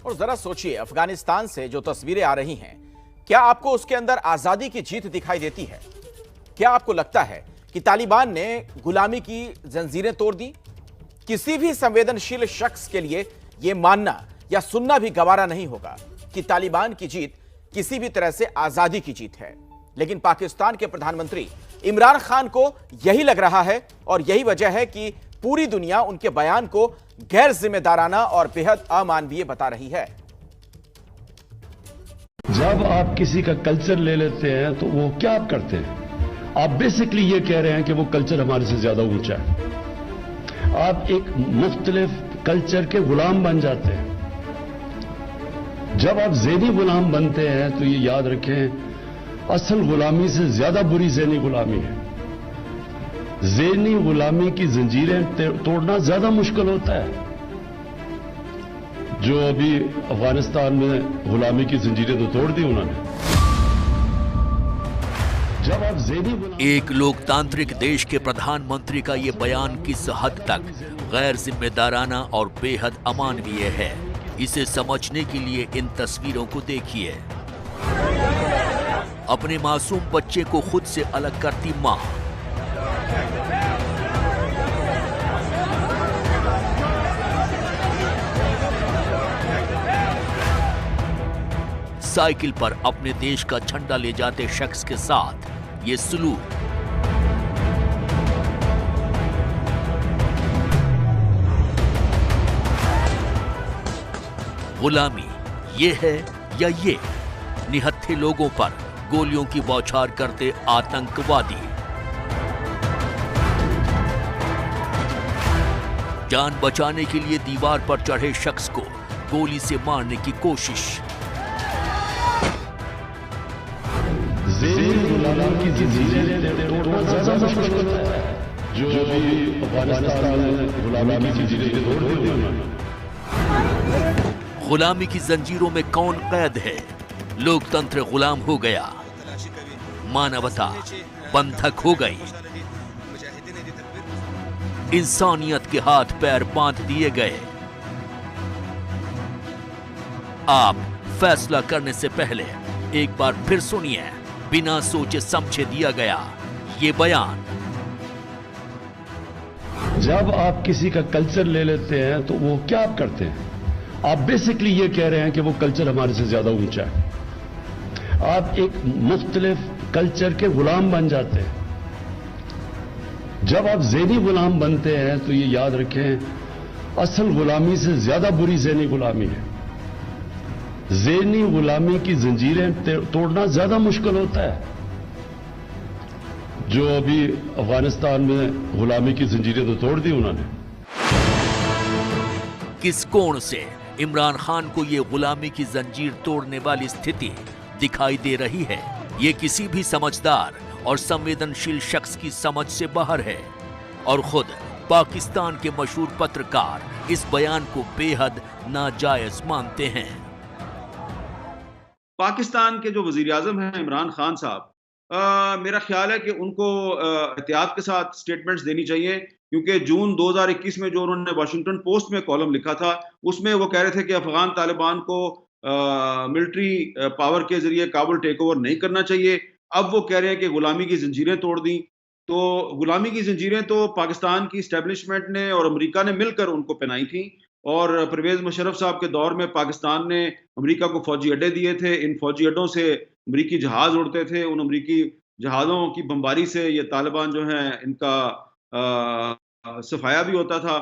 और जरा सोचिए, अफगानिस्तान से जो तस्वीरें आ रही हैं, क्या आपको उसके अंदर आजादी की जीत दिखाई देती है? क्या आपको लगता है कि तालिबान ने गुलामी की जंजीरें तोड़ दी? किसी भी संवेदनशील शख्स के लिए यह मानना या सुनना भी गवारा नहीं होगा कि तालिबान की जीत किसी भी तरह से आजादी की जीत है। लेकिन पाकिस्तान के प्रधानमंत्री इमरान खान को यही लग रहा है और यही वजह है कि पूरी दुनिया उनके बयान को गैर जिम्मेदाराना और बेहद अमानवीय बता रही है। जब आप किसी का कल्चर ले लेते हैं तो वो क्या आप करते हैं? आप बेसिकली ये कह रहे हैं कि वो कल्चर हमारे से ज्यादा ऊंचा है। आप एक मुख्तलिफ कल्चर के गुलाम बन जाते हैं। जब आप ज़ेनी गुलाम बनते हैं तो ये याद रखें, असल गुलामी से ज्यादा बुरी ज़ेनी गुलामी है। ज़ेनी गुलामी की जंजीरें तोड़ना ज्यादा मुश्किल होता है। जो अभी अफगानिस्तान में गुलामी की जंजीरें तो तोड़ दी उन्होंने। जब आप ज़ेनी एक लोकतांत्रिक देश के प्रधानमंत्री का यह बयान किस हद तक गैर जिम्मेदाराना और बेहद अमानवीय है, इसे समझने के लिए इन तस्वीरों को देखिए। अपने मासूम बच्चे को खुद से अलग करती मां, साइकिल पर अपने देश का झंडा ले जाते शख्स के साथ ये सलूक। गुलामी ये है या ये निहत्थे लोगों पर गोलियों की बौछार करते आतंकवादी। जान बचाने के लिए दीवार पर चढ़े शख्स को गोली से मारने की कोशिश। की जंजीरें तोड़ना ज्यादा मुश्किल होता है। जो अभी अफगानिस्तान में गुलामी की जंजीरें तोड़ दी उन्होंने। गुलामी की जंजीरों में कौन कैद है? लोकतंत्र गुलाम हो गया, मानवता बंधक हो गई, इंसानियत के हाथ पैर बांध दिए गए। आप फैसला करने से पहले एक बार फिर सुनिए बिना सोचे समझे दिया गया ये बयान। जब आप किसी का कल्चर ले लेते हैं तो वो क्या आप करते हैं? आप बेसिकली ये कह रहे हैं कि वो कल्चर हमारे से ज्यादा ऊंचा है। आप एक मुख्तलिफ कल्चर के गुलाम बन जाते हैं। जब आप ज़ेनी गुलाम बनते हैं तो ये याद रखें, असल गुलामी से ज्यादा बुरी ज़ेनी गुलामी है। ज़ेनी गुलामी की जंजीरें तोड़ना ज्यादा मुश्किल होता है। जो अभी अफगानिस्तान में गुलामी की जंजीरें तो तोड़ दी उन्होंने। किस कोण से इमरान खान को ये गुलामी की जंजीर तोड़ने वाली स्थिति दिखाई दे रही है, ये किसी भी समझदार और संवेदनशील शख्स की समझ से बाहर है। और खुद पाकिस्तान के मशहूर पत्रकार इस बयान को बेहद नाजायज मानते हैं। पाकिस्तान के जो वजीर आजम हैं इमरान खान साहब, मेरा ख्याल है कि उनको एहतियात के साथ स्टेटमेंट्स देनी चाहिए, क्योंकि जून 2021 में जो उन्होंने वाशिंगटन पोस्ट में कॉलम लिखा था उसमें वो कह रहे थे कि अफगान तालिबान को मिलिट्री पावर के जरिए काबुल टेक ओवर नहीं करना चाहिए। अब वो कह रहे हैं कि गुलामी की जंजीरें तोड़ दी। तो गुलामी की जंजीरें तो पाकिस्तान की इस्टेब्लिशमेंट ने और अमेरिका ने मिलकर उनको पहनाई थी। और परवेज मुशर्रफ साहब के दौर में पाकिस्तान ने अमेरिका को फौजी अड्डे दिए थे। इन फौजी अड्डों से अमेरिकी जहाज उड़ते थे। उन अमेरिकी जहाज़ों की बमबारी से ये तालिबान जो है इनका सफाया भी होता था।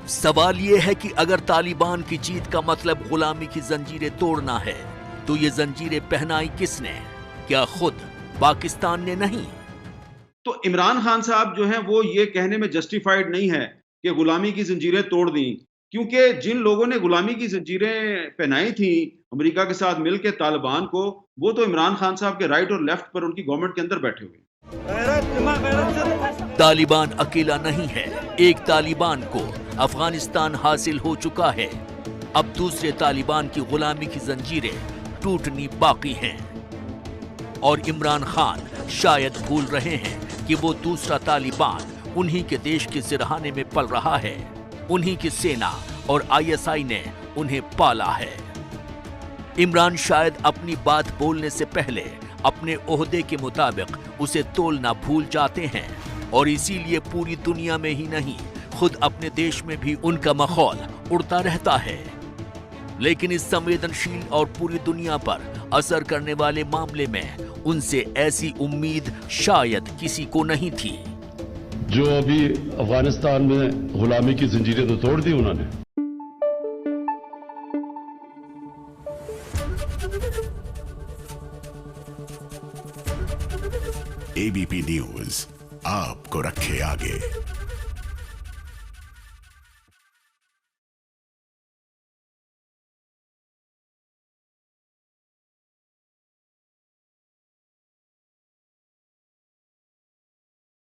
सवाल ये है कि अगर तालिबान की जीत का मतलब गुलामी की जंजीरें तोड़ना है, तो ये जंजीरें पहनाई किसने? क्या खुद पाकिस्तान ने नहीं? तो इमरान खान साहब जो हैं वो ये कहने में जस्टिफाइड नहीं है कि गुलामी की जंजीरें तोड़ दी, क्योंकि जिन लोगों ने गुलामी की जंजीरें पहनाई थी अमेरिका के साथ मिलकर तालिबान को, वो तो इमरान खान साहब के राइट और लेफ्ट पर उनकी गवर्नमेंट के अंदर बैठे हुए। तालिबान अकेला नहीं है। एक तालिबान को अफगानिस्तान हासिल हो चुका है, अब दूसरे तालिबान की गुलामी की जंजीरें टूटनी बाकी हैं। और इमरान खान शायद भूल रहे हैं कि वो दूसरा तालिबान उन्हीं के देश के सिरहाने में पल रहा है। उन्हीं की सेना और आईएसआई ने उन्हें पाला है। इमरान शायद अपनी बात बोलने से पहले अपने ओहदे के मुताबिक उसे तोलना भूल जाते हैं और इसीलिए पूरी दुनिया में ही नहीं, खुद अपने देश में भी उनका मखौल उड़ता रहता है। लेकिन इस संवेदनशील और पूरी दुनिया पर असर करने वाले मामले में उनसे ऐसी उम्मीद शायद किसी को नहीं थी। जो अभी अफगानिस्तान में गुलामी की जंजीरें तो तोड़ दी उन्होंने। एबीपी न्यूज आपको रखे आगे।